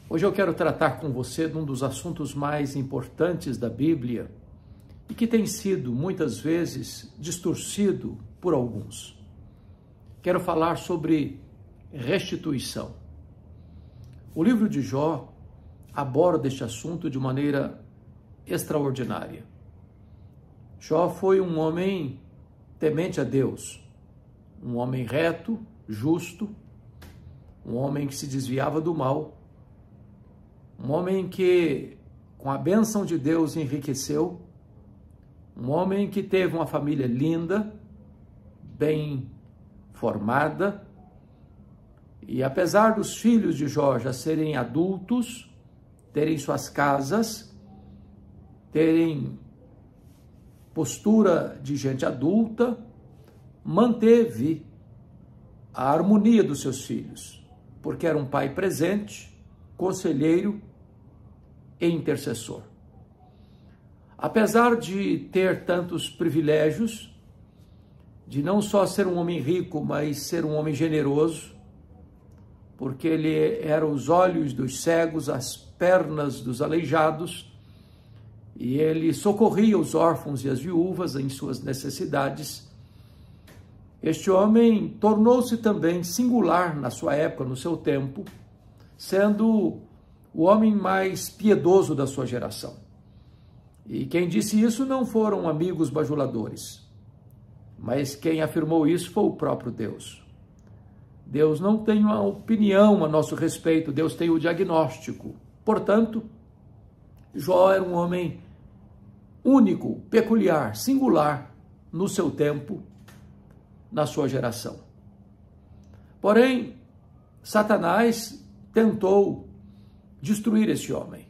Hoje eu quero tratar com você de um dos assuntos mais importantes da Bíblia e que tem sido, muitas vezes, distorcido por alguns. Quero falar sobre restituição. O livro de Jó aborda este assunto de maneira extraordinária. Jó foi um homem temente a Deus, um homem reto, justo, um homem que se desviava do mal, um homem que, com a bênção de Deus, enriqueceu, um homem que teve uma família linda, bem formada, e apesar dos filhos de Jó já serem adultos, terem suas casas, terem postura de gente adulta, manteve a harmonia dos seus filhos, porque era um pai presente, conselheiro e intercessor. Apesar de ter tantos privilégios, de não só ser um homem rico, mas ser um homem generoso, porque ele era os olhos dos cegos, as pernas dos aleijados, e ele socorria os órfãos e as viúvas em suas necessidades. Este homem tornou-se também singular na sua época, no seu tempo, sendo o homem mais piedoso da sua geração. E quem disse isso não foram amigos bajuladores, mas quem afirmou isso foi o próprio Deus. Deus não tem uma opinião a nosso respeito, Deus tem o diagnóstico. Portanto, Jó era um homem único, peculiar, singular no seu tempo, na sua geração. Porém, Satanás tentou destruir esse homem,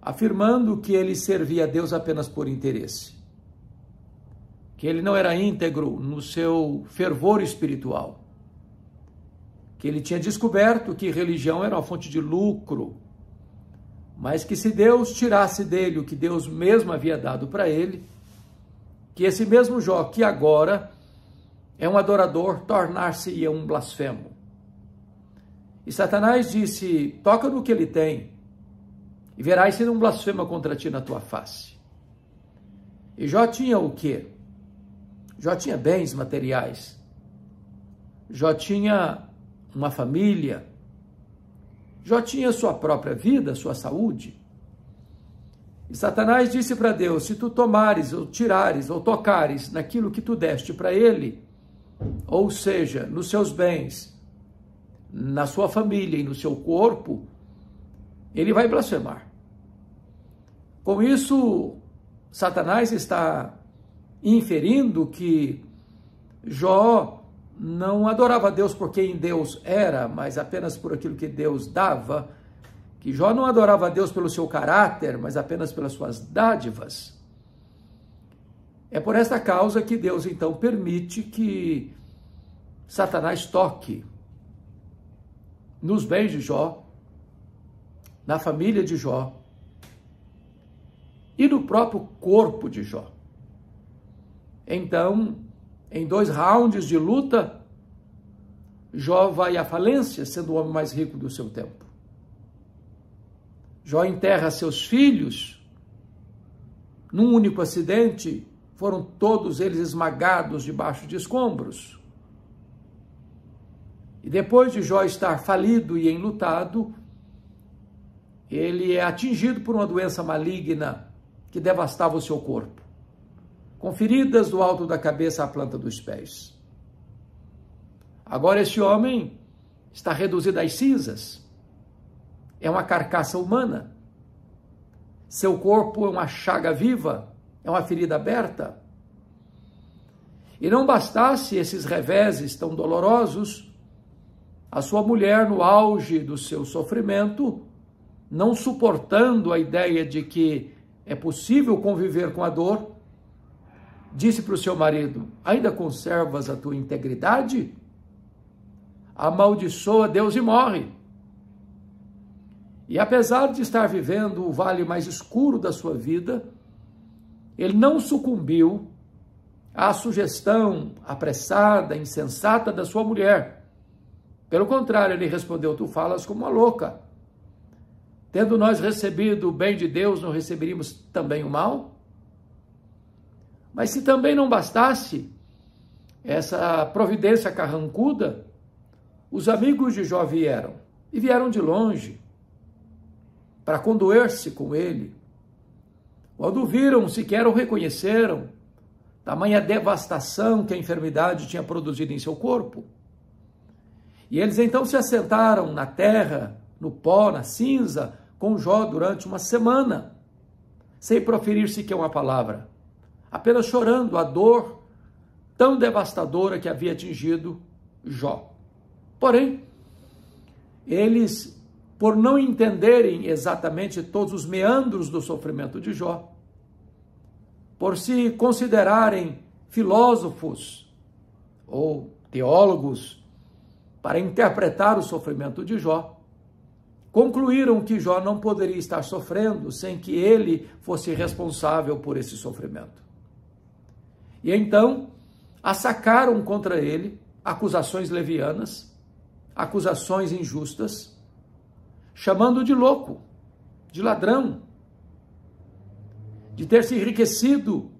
afirmando que ele servia a Deus apenas por interesse, que ele não era íntegro no seu fervor espiritual, que ele tinha descoberto que religião era uma fonte de lucro, mas que se Deus tirasse dele o que Deus mesmo havia dado para ele, que esse mesmo Jó, que agora é um adorador, tornar-se-ia um blasfemo. E Satanás disse: toca no que ele tem, e verás se não blasfema contra ti na tua face. E Jó tinha o quê? Jó tinha bens materiais. Jó tinha uma família. Jó tinha sua própria vida, sua saúde. E Satanás disse para Deus: se tu tomares, ou tirares, ou tocares naquilo que tu deste para ele, ou seja, nos seus bens, na sua família e no seu corpo, ele vai blasfemar. Com isso, Satanás está inferindo que Jó não adorava a Deus por quem Deus era, mas apenas por aquilo que Deus dava, que Jó não adorava a Deus pelo seu caráter, mas apenas pelas suas dádivas. É por esta causa que Deus então permite que Satanás toque nos bens de Jó, na família de Jó e no próprio corpo de Jó. Então, em 2 rounds de luta, Jó vai à falência, sendo o homem mais rico do seu tempo. Jó enterra seus filhos num único acidente, foram todos eles esmagados debaixo de escombros. E depois de Jó estar falido e enlutado, ele é atingido por uma doença maligna que devastava o seu corpo, com feridas do alto da cabeça à planta dos pés. Agora esse homem está reduzido às cinzas, é uma carcaça humana, seu corpo é uma chaga viva, é uma ferida aberta. E não bastasse esses reveses tão dolorosos, a sua mulher, no auge do seu sofrimento, não suportando a ideia de que é possível conviver com a dor, disse para o seu marido: ainda conservas a tua integridade? Amaldiçoa Deus e morre. E apesar de estar vivendo o vale mais escuro da sua vida, ele não sucumbiu à sugestão apressada, insensata da sua mulher. Pelo contrário, ele respondeu: tu falas como uma louca. Tendo nós recebido o bem de Deus, não receberíamos também o mal? Mas se também não bastasse essa providência carrancuda, os amigos de Jó vieram, e vieram de longe, para condoer-se com ele. Quando viram, sequer o reconheceram, tamanha devastação que a enfermidade tinha produzido em seu corpo. E eles então se assentaram na terra, no pó, na cinza, com Jó durante uma semana, sem proferir sequer uma palavra, apenas chorando a dor tão devastadora que havia atingido Jó. Porém, eles, por não entenderem exatamente todos os meandros do sofrimento de Jó, por se considerarem filósofos ou teólogos para interpretar o sofrimento de Jó, concluíram que Jó não poderia estar sofrendo sem que ele fosse responsável por esse sofrimento. E então assacaram contra ele acusações levianas, acusações injustas, chamando-o de louco, de ladrão, de ter se enriquecido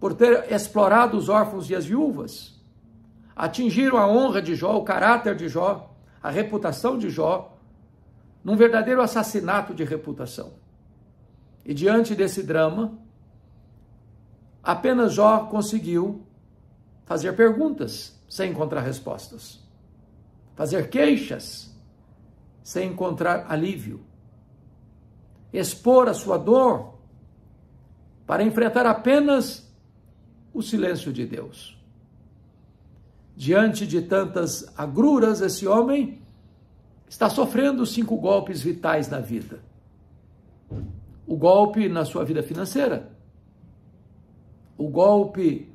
por ter explorado os órfãos e as viúvas. Atingiram a honra de Jó, o caráter de Jó, a reputação de Jó, num verdadeiro assassinato de reputação. E diante desse drama, apenas Jó conseguiu fazer perguntas sem encontrar respostas, fazer queixas sem encontrar alívio, expor a sua dor para enfrentar apenas o silêncio de Deus. Diante de tantas agruras, esse homem está sofrendo 5 golpes vitais na vida. O golpe na sua vida financeira, o golpe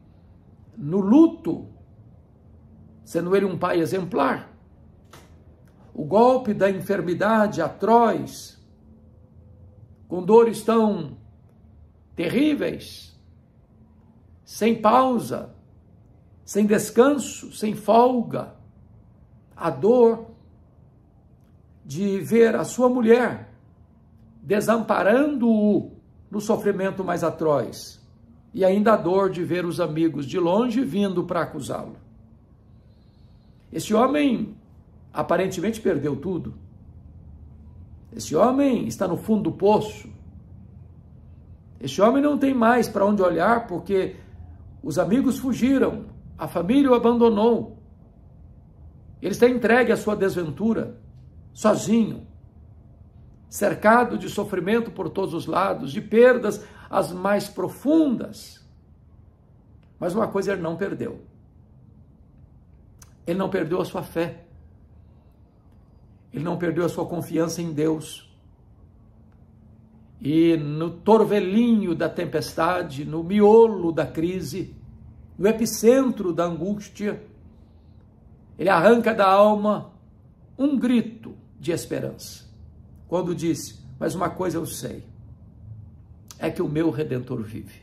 no luto, sendo ele um pai exemplar, o golpe da enfermidade atroz, com dores tão terríveis, sem pausa, sem descanso, sem folga, a dor de ver a sua mulher desamparando-o no sofrimento mais atroz, e ainda a dor de ver os amigos de longe vindo para acusá-lo. Esse homem aparentemente perdeu tudo. Esse homem está no fundo do poço. Esse homem não tem mais para onde olhar porque os amigos fugiram, a família o abandonou. Ele está entregue à sua desventura, sozinho, cercado de sofrimento por todos os lados, de perdas as mais profundas. Mas uma coisa ele não perdeu. Ele não perdeu a sua fé. Ele não perdeu a sua confiança em Deus. E no torvelinho da tempestade, no miolo da crise, no epicentro da angústia, ele arranca da alma um grito de esperança, quando disse: mas uma coisa eu sei, é que o meu Redentor vive.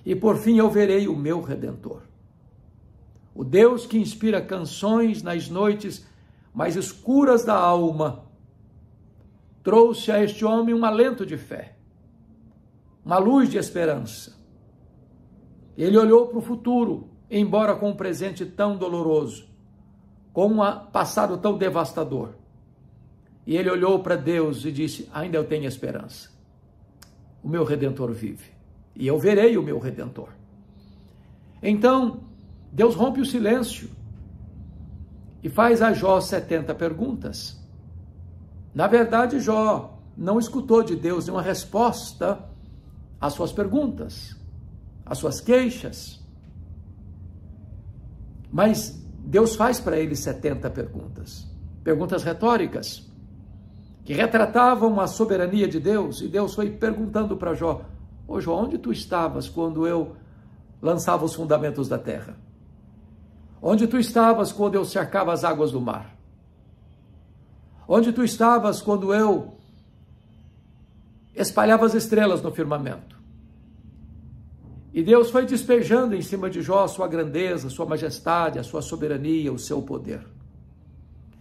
E por fim eu verei o meu Redentor. O Deus que inspira canções nas noites mais escuras da alma, trouxe a este homem um alento de fé, uma luz de esperança. Ele olhou para o futuro, embora com um presente tão doloroso, com um passado tão devastador. E ele olhou para Deus e disse: ainda eu tenho esperança. O meu Redentor vive, e eu verei o meu Redentor. Então, Deus rompe o silêncio e faz a Jó 70 perguntas. Na verdade, Jó não escutou de Deus nenhuma resposta às suas perguntas, às suas queixas. Mas Deus faz para ele 70 perguntas, perguntas retóricas, que retratavam a soberania de Deus. E Deus foi perguntando para Jó: ô Jó, onde tu estavas quando eu lançava os fundamentos da terra? Onde tu estavas quando eu cercava as águas do mar? Onde tu estavas quando eu espalhava as estrelas no firmamento? E Deus foi despejando em cima de Jó a sua grandeza, a sua majestade, a sua soberania, o seu poder.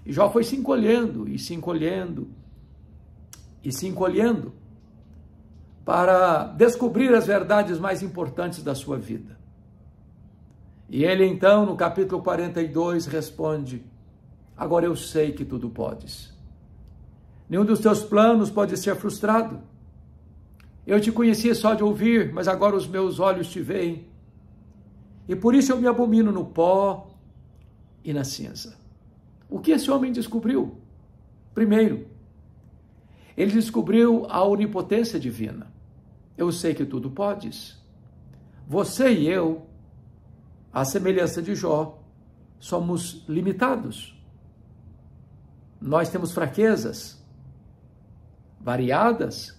E Jó foi se encolhendo e se encolhendo e se encolhendo para descobrir as verdades mais importantes da sua vida. E ele então, no capítulo 42, responde: agora eu sei que tudo podes. Nenhum dos teus planos pode ser frustrado. Eu te conhecia só de ouvir, mas agora os meus olhos te veem. E por isso eu me abomino no pó e na cinza. O que esse homem descobriu? Primeiro, ele descobriu a onipotência divina. Eu sei que tudo podes. Você e eu, à semelhança de Jó, somos limitados. Nós temos fraquezas variadas.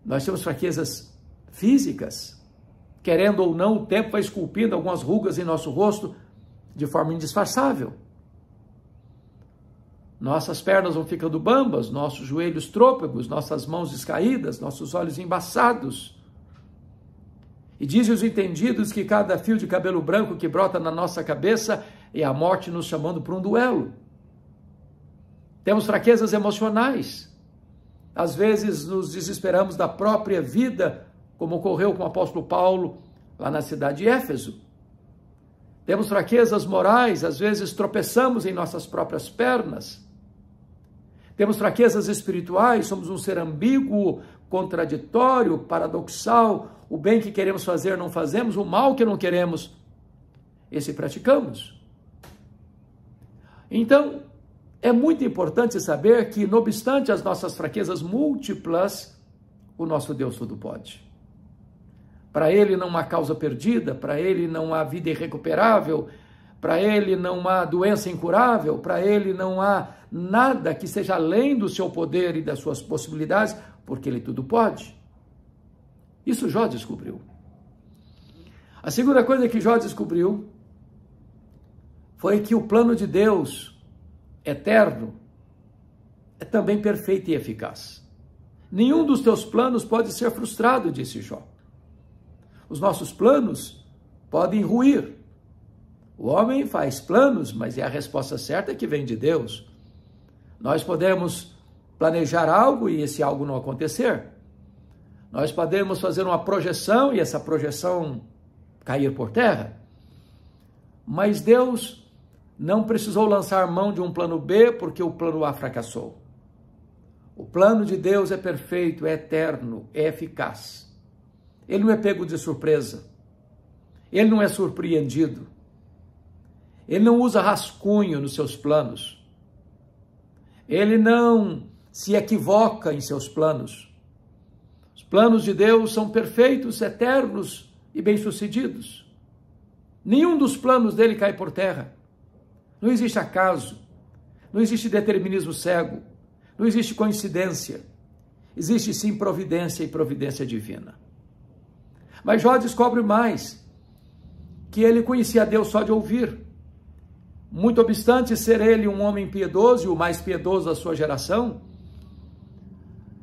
Nós temos fraquezas físicas. Querendo ou não, o tempo vai esculpindo algumas rugas em nosso rosto de forma indisfarçável. Nossas pernas vão ficando bambas, nossos joelhos trôpegos, nossas mãos descaídas, nossos olhos embaçados. E dizem os entendidos que cada fio de cabelo branco que brota na nossa cabeça é a morte nos chamando para um duelo. Temos fraquezas emocionais. Às vezes nos desesperamos da própria vida, como ocorreu com o apóstolo Paulo lá na cidade de Éfeso. Temos fraquezas morais, às vezes tropeçamos em nossas próprias pernas. Temos fraquezas espirituais, somos um ser ambíguo, contraditório, paradoxal. O bem que queremos fazer não fazemos, o mal que não queremos, esse praticamos. Então, é muito importante saber que, não obstante as nossas fraquezas múltiplas, o nosso Deus tudo pode. Para Ele não há causa perdida, para Ele não há vida irrecuperável, para Ele não há doença incurável, para Ele não há nada que seja além do seu poder e das suas possibilidades, porque Ele tudo pode. Isso Jó descobriu. A segunda coisa que Jó descobriu foi que o plano de Deus eterno é também perfeito e eficaz. Nenhum dos teus planos pode ser frustrado, disse Jó. Os nossos planos podem ruir. O homem faz planos, mas é a resposta certa que vem de Deus. Nós podemos planejar algo e esse algo não acontecer. Nós podemos fazer uma projeção e essa projeção cair por terra. Mas Deus não precisou lançar mão de um plano B porque o plano A fracassou. O plano de Deus é perfeito, é eterno, é eficaz. Ele não é pego de surpresa. Ele não é surpreendido. Ele não usa rascunho nos seus planos. Ele não se equivoca em seus planos. Os planos de Deus são perfeitos, eternos e bem-sucedidos. Nenhum dos planos dele cai por terra. Não existe acaso. Não existe determinismo cego. Não existe coincidência. Existe sim providência e providência divina. Mas Jó descobre mais, que ele conhecia Deus só de ouvir. Muito obstante ser ele um homem piedoso e o mais piedoso da sua geração,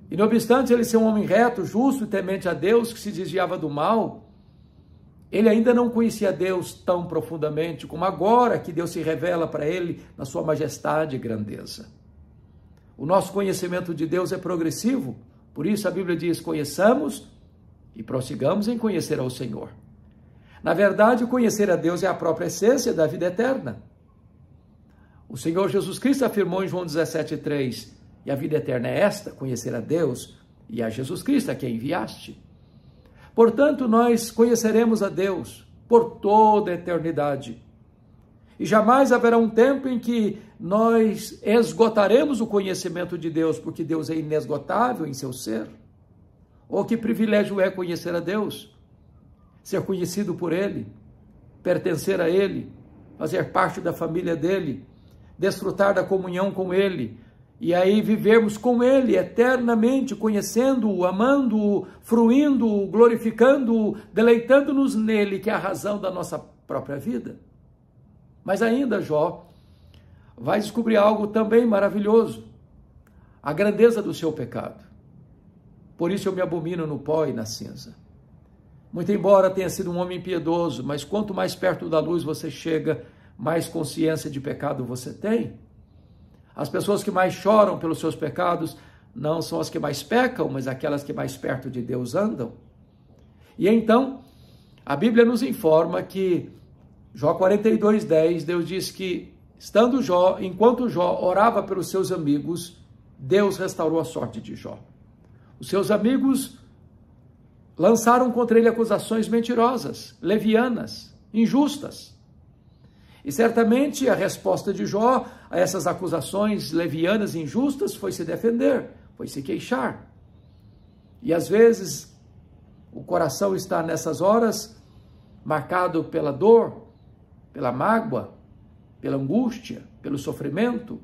e não obstante ele ser um homem reto, justo e temente a Deus, que se desviava do mal, ele ainda não conhecia Deus tão profundamente como agora que Deus se revela para ele na sua majestade e grandeza. O nosso conhecimento de Deus é progressivo, por isso a Bíblia diz: conheçamos e prossigamos em conhecer ao Senhor. Na verdade, conhecer a Deus é a própria essência da vida eterna. O Senhor Jesus Cristo afirmou em João 17,3, e a vida eterna é esta, conhecer a Deus e a Jesus Cristo, a quem enviaste. Portanto, nós conheceremos a Deus por toda a eternidade. E jamais haverá um tempo em que nós esgotaremos o conhecimento de Deus, porque Deus é inesgotável em seu ser. Oh, que privilégio é conhecer a Deus, ser conhecido por Ele, pertencer a Ele, fazer parte da família dEle, desfrutar da comunhão com Ele, e aí vivermos com Ele eternamente, conhecendo-o, amando-o, fruindo-o, glorificando-o, deleitando-nos nele, que é a razão da nossa própria vida. Mas ainda Jó vai descobrir algo também maravilhoso, a grandeza do seu pecado. Por isso eu me abomino no pó e na cinza. Muito embora tenha sido um homem piedoso, mas quanto mais perto da luz você chega, mais consciência de pecado você tem. As pessoas que mais choram pelos seus pecados não são as que mais pecam, mas aquelas que mais perto de Deus andam. E então, a Bíblia nos informa que, Jó 42:10, Deus diz que, enquanto Jó orava pelos seus amigos, Deus restaurou a sorte de Jó. Os seus amigos lançaram contra ele acusações mentirosas, levianas, injustas. E certamente a resposta de Jó a essas acusações levianas e injustas foi se defender, foi se queixar. E às vezes o coração está nessas horas marcado pela dor, pela mágoa, pela angústia, pelo sofrimento,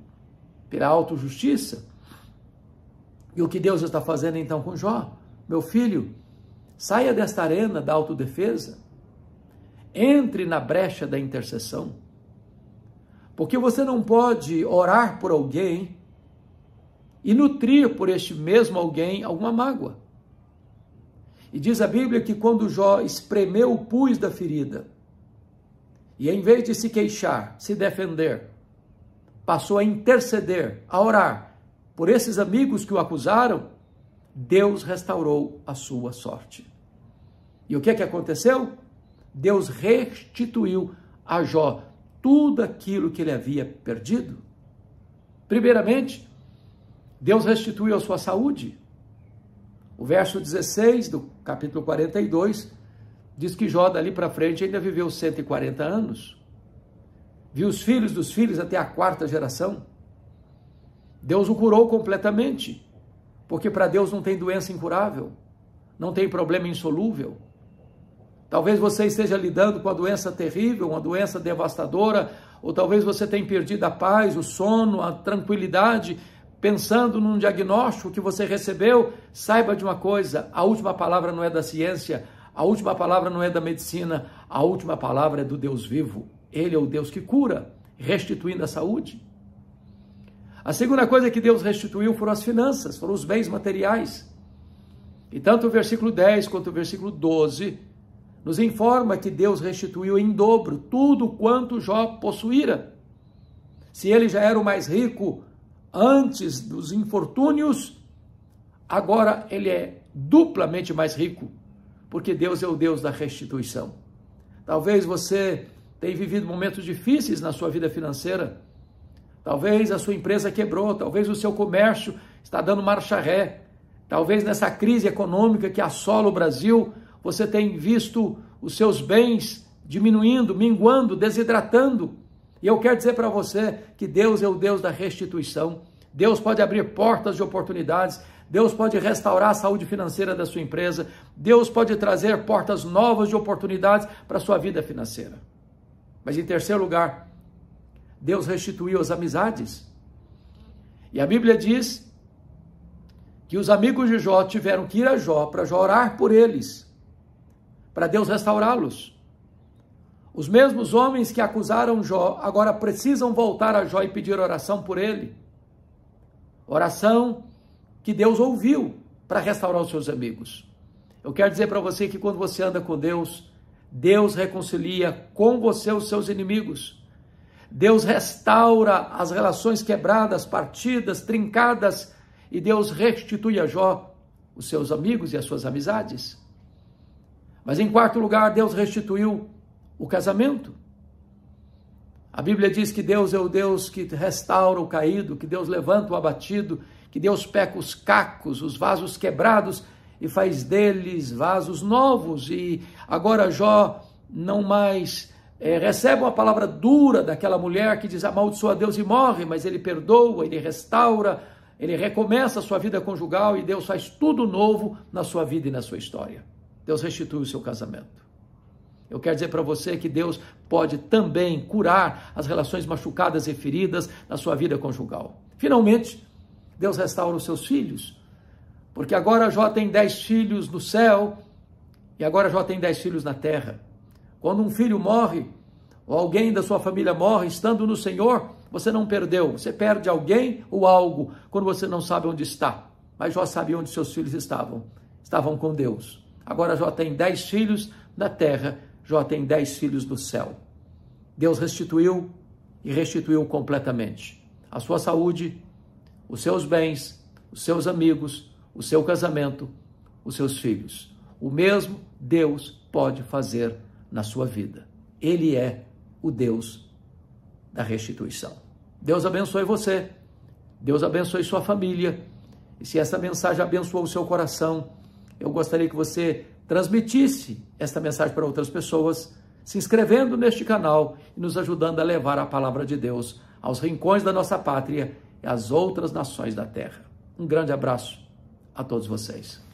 pela autojustiça. E o que Deus está fazendo então com Jó? Meu filho, saia desta arena da autodefesa, entre na brecha da intercessão, porque você não pode orar por alguém e nutrir por este mesmo alguém alguma mágoa. E diz a Bíblia que quando Jó espremeu o pus da ferida, e em vez de se queixar, se defender, passou a interceder, a orar por esses amigos que o acusaram, Deus restaurou a sua sorte. E o que aconteceu? Deus restituiu a Jó tudo aquilo que ele havia perdido. Primeiramente, Deus restituiu a sua saúde. O verso 16 do capítulo 42 diz que Jó dali para frente ainda viveu 140 anos. Viu os filhos dos filhos até a 4ª geração. Deus o curou completamente, porque para Deus não tem doença incurável, não tem problema insolúvel. Talvez você esteja lidando com uma doença terrível, uma doença devastadora, ou talvez você tenha perdido a paz, o sono, a tranquilidade, pensando num diagnóstico que você recebeu. Saiba de uma coisa, a última palavra não é da ciência, a última palavra não é da medicina, a última palavra é do Deus vivo. Ele é o Deus que cura, restituindo a saúde. A segunda coisa que Deus restituiu foram as finanças, foram os bens materiais. E tanto o versículo 10 quanto o versículo 12 nos informa que Deus restituiu em dobro tudo quanto Jó possuíra. Se ele já era o mais rico antes dos infortúnios, agora ele é duplamente mais rico, porque Deus é o Deus da restituição. Talvez você tenha vivido momentos difíceis na sua vida financeira. Talvez a sua empresa quebrou, talvez o seu comércio está dando marcha ré. Talvez nessa crise econômica que assola o Brasil, você tem visto os seus bens diminuindo, minguando, desidratando. E eu quero dizer para você que Deus é o Deus da restituição. Deus pode abrir portas de oportunidades. Deus pode restaurar a saúde financeira da sua empresa. Deus pode trazer portas novas de oportunidades para a sua vida financeira. Mas em terceiro lugar, Deus restituiu as amizades. E a Bíblia diz que os amigos de Jó tiveram que ir a Jó para Jó orar por eles, para Deus restaurá-los. Os mesmos homens que acusaram Jó agora precisam voltar a Jó e pedir oração por ele. Oração que Deus ouviu para restaurar os seus amigos. Eu quero dizer para você que quando você anda com Deus, Deus reconcilia com você os seus inimigos. Deus restaura as relações quebradas, partidas, trincadas, e Deus restitui a Jó os seus amigos e as suas amizades. Mas em quarto lugar, Deus restituiu o casamento. A Bíblia diz que Deus é o Deus que restaura o caído, que Deus levanta o abatido, que Deus pega os cacos, os vasos quebrados e faz deles vasos novos. E agora Jó não mais recebe uma palavra dura daquela mulher que diz amaldiçoa Deus e morre, mas ele perdoa, ele restaura, ele recomeça a sua vida conjugal e Deus faz tudo novo na sua vida e na sua história. Deus restitui o seu casamento. Eu quero dizer para você que Deus pode também curar as relações machucadas e feridas na sua vida conjugal. Finalmente, Deus restaura os seus filhos, porque agora Jó tem 10 filhos no céu e agora Jó tem 10 filhos na terra. Quando um filho morre, ou alguém da sua família morre, estando no Senhor, você não perdeu. Você perde alguém ou algo quando você não sabe onde está. Mas Jó sabia onde seus filhos estavam. Estavam com Deus. Agora Jó tem 10 filhos na terra, Jó tem 10 filhos no céu. Deus restituiu e restituiu completamente a sua saúde, os seus bens, os seus amigos, o seu casamento, os seus filhos. O mesmo Deus pode fazer na sua vida. Ele é o Deus da restituição. Deus abençoe você. Deus abençoe sua família. E se essa mensagem abençoou o seu coração, eu gostaria que você transmitisse esta mensagem para outras pessoas, se inscrevendo neste canal e nos ajudando a levar a palavra de Deus aos rincões da nossa pátria e às outras nações da terra. Um grande abraço a todos vocês.